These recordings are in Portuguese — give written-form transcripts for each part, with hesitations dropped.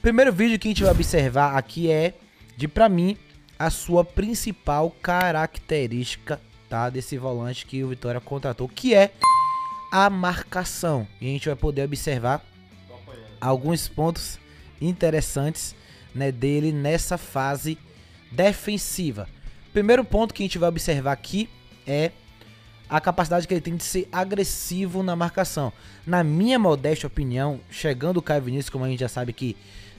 Primeiro vídeo que a gente vai observar aqui é de, pra mim, a sua principal característica, tá, desse volante que o Vitória contratou, que é a marcação. E a gente vai poder observar alguns pontos interessantes, né, dele nessa fase defensiva. Primeiro ponto que a gente vai observar aqui é a capacidade que ele tem de ser agressivo na marcação. Na minha modesta opinião, chegando o Caio Vinícius, como a gente já sabe que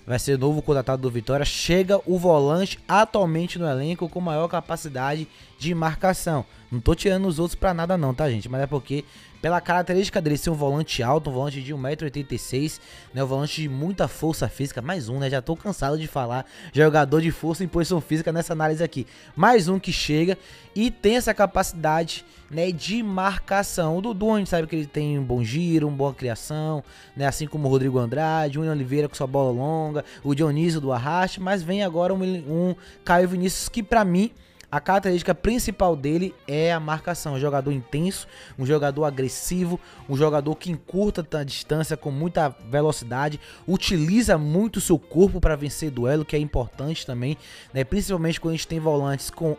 vai ser o novo contratado do Vitória, chega o volante atualmente no elenco com maior capacidade de marcação. Não tô tirando os outros pra nada não, tá, gente? Mas é porque, pela característica dele ser um volante alto, um volante de 1,86 m, né, um volante de muita força física, mais um, né, já tô cansado de falar jogador de força em posição física nessa análise aqui. Mais um que chega e tem essa capacidade, né, de marcação. O Dudu, a gente sabe que ele tem um bom giro, uma boa criação, né, assim como o Rodrigo Andrade, o William Oliveira com sua bola longa, o Dionísio do arraste, mas vem agora um Caio Vinícius que, pra mim, a característica principal dele é a marcação. Um jogador intenso, um jogador agressivo, um jogador que encurta a distância com muita velocidade, utiliza muito o seu corpo para vencer duelo, que é importante também, né? Principalmente quando a gente tem volantes com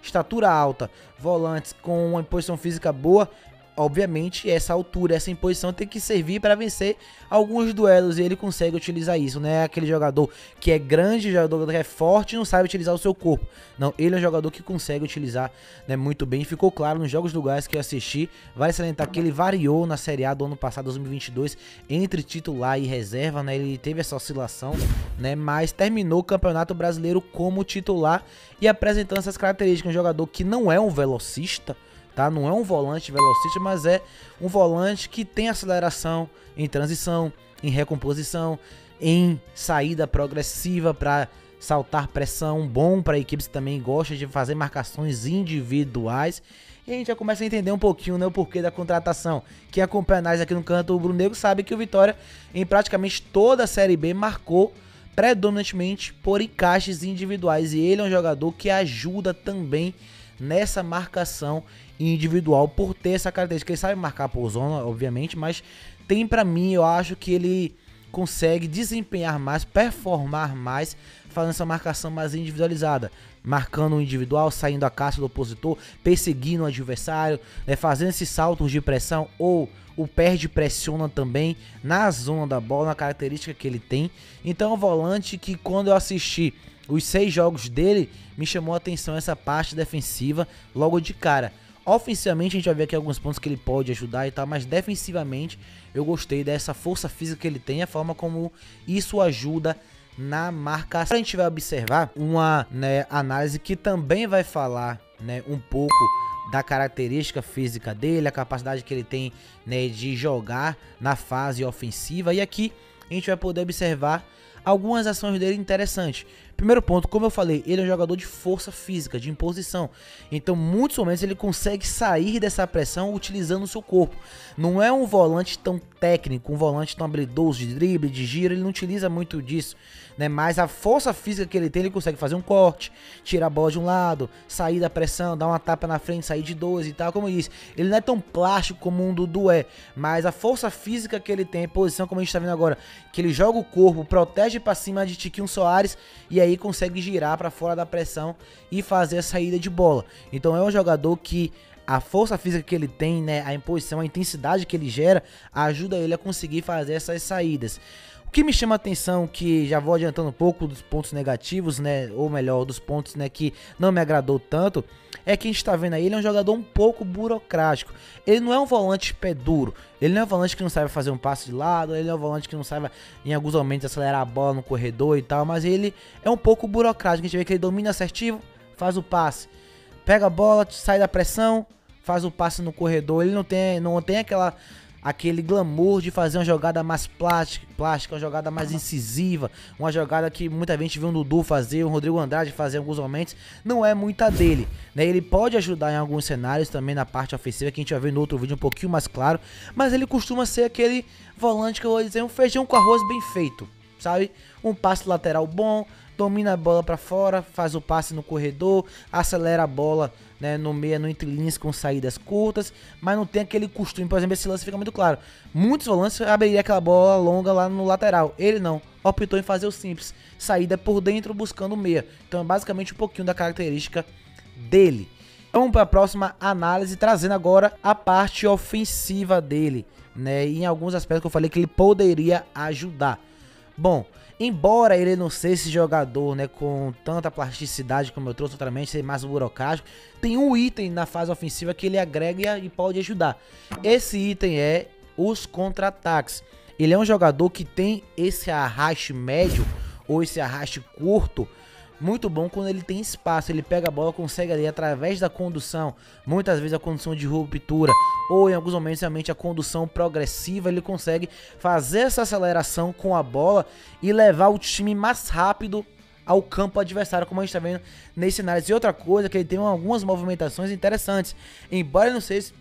estatura alta, volantes com uma posição física boa. Obviamente, essa altura, essa imposição tem que servir para vencer alguns duelos, e ele consegue utilizar isso. Não é aquele jogador que é grande, jogador que é forte e não sabe utilizar o seu corpo. Não, ele é um jogador que consegue utilizar, né, muito bem. Ficou claro nos jogos do Goiás que eu assisti. Vale salientar que ele variou na Série A do ano passado, 2022, entre titular e reserva, né? Ele teve essa oscilação, né, mas terminou o Campeonato Brasileiro como titular e apresentando essas características. Um jogador que não é um velocista, tá? Não é um volante velocista, mas é um volante que tem aceleração em transição, em recomposição, em saída progressiva para saltar pressão, bom para equipes que também gostam de fazer marcações individuais. E a gente já começa a entender um pouquinho, né, o porquê da contratação. Quem acompanha a análise aqui no canto rubro-negro sabe que o Vitória, em praticamente toda a Série B, marcou predominantemente por encaixes individuais. E ele é um jogador que ajuda também nessa marcação individual, por ter essa característica. Ele sabe marcar por zona, obviamente, mas tem, pra mim, eu acho que ele consegue desempenhar mais, performar mais, fazendo essa marcação mais individualizada, marcando o individual, saindo a caça do opositor, perseguindo o adversário, né, fazendo esses saltos de pressão, ou o perde pressiona também na zona da bola, na característica que ele tem. Então é um volante que, quando eu assisti os 6 jogos dele, me chamou a atenção essa parte defensiva logo de cara. Ofensivamente a gente vai ver aqui alguns pontos que ele pode ajudar e tal, mas defensivamente eu gostei dessa força física que ele tem, a forma como isso ajuda na marcação. A gente vai observar uma, né, análise que também vai falar, né, um pouco da característica física dele, a capacidade que ele tem, né, de jogar na fase ofensiva. E aqui a gente vai poder observar algumas ações dele interessantes. Primeiro ponto, como eu falei, ele é um jogador de força física, de imposição. Então, muitos momentos ele consegue sair dessa pressão utilizando o seu corpo. Não é um volante tão técnico, um volante tão habilidoso de drible, de giro, ele não utiliza muito disso, né? Mas a força física que ele tem, ele consegue fazer um corte, tirar a bola de um lado, sair da pressão, dar uma tapa na frente, sair de 2 e tal, como eu disse. Ele não é tão plástico como um Dudu é, mas a força física que ele tem, a posição como a gente tá vendo agora, que ele joga o corpo, protege pra cima de Tiquinho Soares e aí consegue girar pra fora da pressão e fazer a saída de bola. Então é um jogador que a força física que ele tem, né, a imposição, a intensidade que ele gera, ajuda ele a conseguir fazer essas saídas. O que me chama a atenção, que já vou adiantando um pouco dos pontos negativos, né, ou melhor, dos pontos, né, que não me agradou tanto, é que a gente tá vendo aí, ele é um jogador um pouco burocrático. Ele não é um volante pé duro, ele não é um volante que não sabe fazer um passe de lado, ele não é um volante que não sabe em alguns momentos acelerar a bola no corredor e tal, mas ele é um pouco burocrático. A gente vê que ele domina assertivo, faz o passe, pega a bola, sai da pressão, faz o passe no corredor. Ele não tem aquele glamour de fazer uma jogada mais plástica, uma jogada mais incisiva, uma jogada que muita gente viu um Dudu fazer, o Rodrigo Andrade fazer em alguns momentos. Não é muita dele, né? Ele pode ajudar em alguns cenários também na parte ofensiva, que a gente vai ver no outro vídeo um pouquinho mais claro, mas ele costuma ser aquele volante que eu vou dizer, um feijão com arroz bem feito, sabe? Um passe lateral bom, domina a bola pra fora, faz o passe no corredor, acelera a bola, né, no meio, no entre-linhas com saídas curtas, mas não tem aquele costume. Por exemplo, esse lance fica muito claro. Muitos volantes abririam aquela bola longa lá no lateral. Ele não. Optou em fazer o simples. Saída por dentro buscando o meia. Então é basicamente um pouquinho da característica dele. Vamos para a próxima análise, trazendo agora a parte ofensiva dele, né? E em alguns aspectos que eu falei que ele poderia ajudar. Bom, embora ele não seja esse jogador, né, com tanta plasticidade como eu trouxe outramente, ser mais burocrático, tem um item na fase ofensiva que ele agrega e pode ajudar. Esse item é os contra-ataques. Ele é um jogador que tem esse arraste médio ou esse arraste curto muito bom quando ele tem espaço. Ele pega a bola, consegue ali através da condução, muitas vezes a condução de ruptura ou em alguns momentos realmente a condução progressiva, ele consegue fazer essa aceleração com a bola e levar o time mais rápido ao campo adversário, como a gente está vendo nesse cenário. E outra coisa, que ele tem algumas movimentações interessantes, embora ele não seja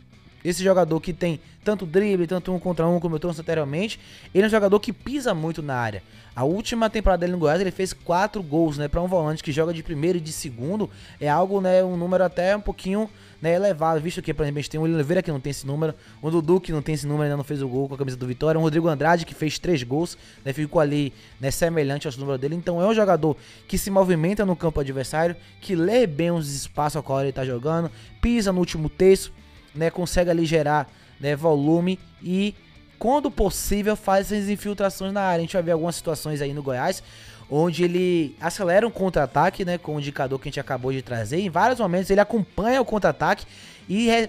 esse jogador que tem tanto drible, tanto 1 contra 1 como eu trouxe anteriormente, ele é um jogador que pisa muito na área. A última temporada dele no Goiás, ele fez 4 gols, né, para um volante que joga de primeiro e de segundo, é algo, né, um número até um pouquinho, né, elevado, visto que, por exemplo, a gente tem o Oliveira que não tem esse número, o Dudu que não tem esse número, ainda não fez o gol com a camisa do Vitória, o Rodrigo Andrade que fez 3 gols, né, ficou ali, né, semelhante aos números dele. Então é um jogador que se movimenta no campo adversário, que lê bem os espaços ao qual ele tá jogando, pisa no último terço, né, consegue ali gerar, né, volume e, quando possível, faz essas infiltrações na área. A gente vai ver algumas situações aí no Goiás, onde ele acelera um contra-ataque, né, com o indicador que a gente acabou de trazer. Em vários momentos ele acompanha o contra-ataque e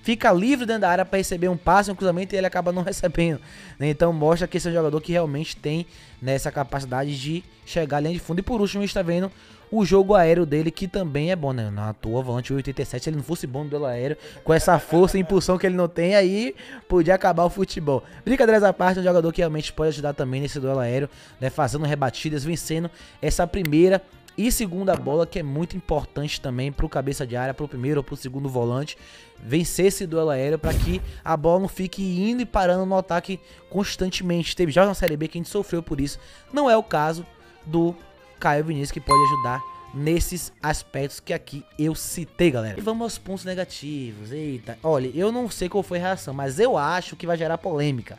fica livre dentro da área para receber um passe, um cruzamento, e ele acaba não recebendo, né? Então mostra que esse é um jogador que realmente tem, né, essa capacidade de chegar à linha de fundo. E por último a gente está vendo o jogo aéreo dele, que também é bom, né? Na toa, volante 87, se ele não fosse bom no duelo aéreo, com essa força e impulsão que ele não tem, aí podia acabar o futebol. Brincadeiras à parte, é um jogador que realmente pode ajudar também nesse duelo aéreo, né? Fazendo rebatidas, vencendo essa primeira e segunda bola, que é muito importante também pro cabeça de área, pro primeiro ou pro segundo volante, vencer esse duelo aéreo para que a bola não fique indo e parando no ataque constantemente. Teve já na Série B que a gente sofreu por isso. Não é o caso do Caio Vinícius, que pode ajudar nesses aspectos que aqui eu citei, galera. E vamos aos pontos negativos. Eita, olha, eu não sei qual foi a reação, mas eu acho que vai gerar polêmica.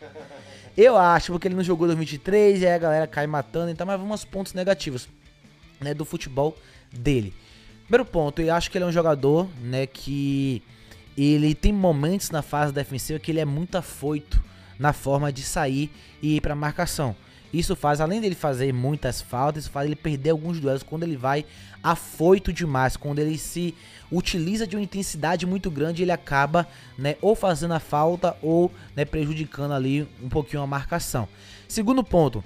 Eu acho, porque ele não jogou 2023 e aí a galera cai matando, então, mas vamos aos pontos negativos, né, do futebol dele. Primeiro ponto, eu acho que ele é um jogador, né, que ele tem momentos na fase defensiva que ele é muito afoito na forma de sair e ir para marcação. Isso faz, além dele fazer muitas faltas, isso faz ele perder alguns duelos quando ele vai afoito demais, quando ele se utiliza de uma intensidade muito grande, ele acaba, né, ou fazendo a falta ou, né, prejudicando ali um pouquinho a marcação. Segundo ponto,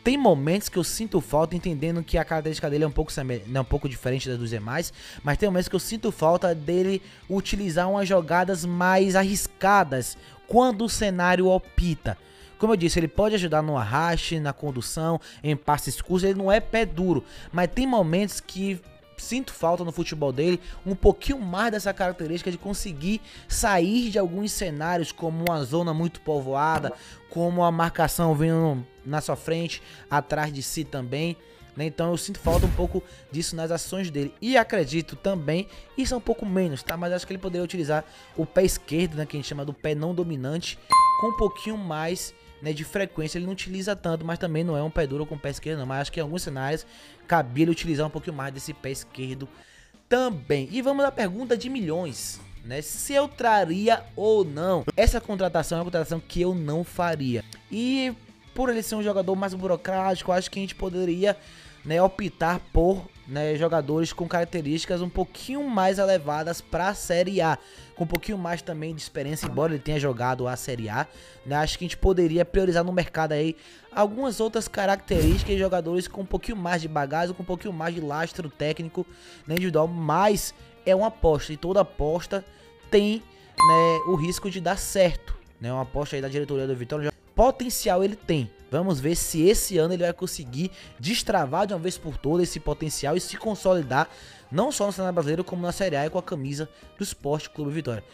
tem momentos que eu sinto falta, entendendo que a característica dele é um pouco diferente das dos demais, mas tem momentos que eu sinto falta dele utilizar umas jogadas mais arriscadas quando o cenário opta. Como eu disse, ele pode ajudar no arraste, na condução, em passes curtos, ele não é pé duro, mas tem momentos que sinto falta no futebol dele um pouquinho mais dessa característica de conseguir sair de alguns cenários, como uma zona muito povoada, como a marcação vindo na sua frente, atrás de si também, né? Então eu sinto falta um pouco disso nas ações dele. E acredito também, isso é um pouco menos, tá? Mas acho que ele poderia utilizar o pé esquerdo, né, que a gente chama do pé não dominante, com um pouquinho mais, né, de frequência. Ele não utiliza tanto, mas também não é um pé duro com o pé esquerdo não, mas acho que em alguns cenários cabia ele utilizar um pouquinho mais desse pé esquerdo também. E vamos à pergunta de milhões, né, se eu traria ou não. Essa contratação é uma contratação que eu não faria, e por ele ser um jogador mais burocrático, acho que a gente poderia, né, optar por, né, jogadores com características um pouquinho mais elevadas para a Série A, com um pouquinho mais também de experiência, embora ele tenha jogado a Série A, né, acho que a gente poderia priorizar no mercado aí algumas outras características de jogadores com um pouquinho mais de bagagem, com um pouquinho mais de lastro técnico, né, individual, mas é uma aposta, e toda aposta tem, né, o risco de dar certo, né, uma aposta aí da diretoria do Vitória. Potencial ele tem. Vamos ver se esse ano ele vai conseguir destravar de uma vez por todas esse potencial e se consolidar, não só no cenário brasileiro, como na Série A e com a camisa do Sport Clube Vitória.